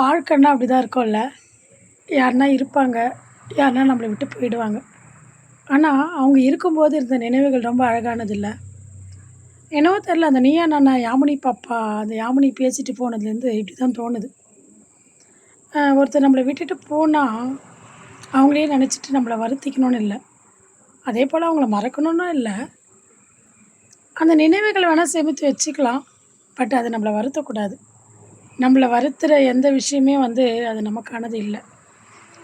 வாழ்க்கைன்னா அப்படி தான் இருக்கும்ல. யாருனா இருப்பாங்க, யாருனா நம்மள விட்டு போயிடுவாங்க. ஆனா, அவங்க இருக்கும்போது இருந்த நினைவுகள் ரொம்ப அழகானது இல்ல? என்னவோ தெரியல, அந்த நீயா நானா யாமினி பாப்பா, அந்த யாமினி பேசிட்டு போனதுலேருந்து இப்படி தான் தோணுது. ஒருத்தர் நம்மள விட்டுட்டு போனா, அவங்களே நெனச்சுட்டு நம்மள வருத்திக்கணும்னு இல்ல. அதேபோல அவங்கள மறக்கணும்னும் இல்ல. அந்த நினைவுகள வேணா சேமித்து வச்சுக்கலாம். பட் அது நம்மள வருத்தக்கூடாது. நம்மள வருத்துற எந்த விஷயமே வந்து அது நமக்கானது இல்ல.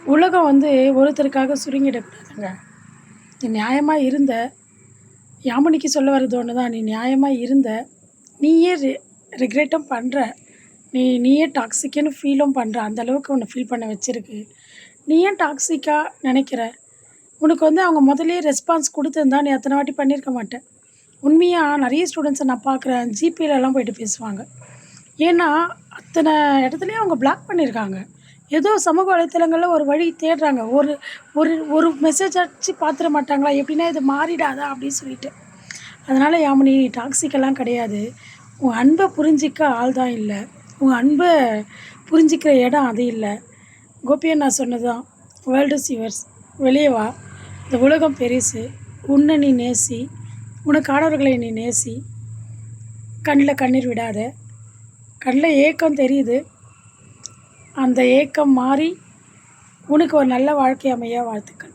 உலகம் வந்து ஒருத்தருக்காக சுருங்கிடக்கூடாதுங்க. நீ நியாயமா இருந்த, யாமினிக்கு சொல்ல வர்றது ஒண்ணு தான். நீ நியாயமா இருந்த, நீயே ரிக்ரெட்டும் பண்ற. நீயே டாக்ஸிக்குன்னு ஃபீலும் பண்ற. அந்த அளவுக்கு உன்ன ஃபீல் பண்ண வச்சிருக்கு. நீ ஏன் டாக்ஸிக்கா நெனைக்கிற? உனக்கு வந்து அவங்க முதல்லயே ரெஸ்பான்ஸ் குடுத்துருந்தா, நீ அத்தன வாட்டி பண்ணியிருக்க மாட்ட. உண்மையா நெறைய ஸ்டூடண்ட்ஸ நான் பார்க்குறேன். ஜிபேலலாம் போயிட்டு பேசுவாங்க. ஏன்னா, அத்தன இடத்துலயும் அவங்க பிளாக் பண்ணியிருக்காங்க. ஏதோ சமூக வலைத்தளங்கள்ல ஒரு வழி தேடுறாங்க. ஒரு ஒரு ஒரு மெசேஜாச்சு பார்த்துற மாட்டாங்களா? எப்படின்னா இது மாறிடாதா? அப்படின்னு சொல்லிட்டு. அதனால யாமினி நீ டாக்ஸிக்கெல்லாம் கிடையாது. உன் அன்ப புரிஞ்சிக்க ஆள் தான் இல்ல. உன் அன்ப புரிஞ்சிக்கிற இடம் அது இல்ல. கோபி அண்ணா சொன்னது தான். World is yours. வெளிய வா. இந்த உலகம் பெரிசு. உன்ன நீ நேசி. உனக்கானவர்களை நீ நேசி. கண்ல கண்ணீர் விடாத. கண்ல ஏக்கம் தெரியுது. அந்த ஏக்கம் மாறி, உனக்கு ஒரு நல்ல வாழ்க்கை அமைய வாழ்த்துக்கள்.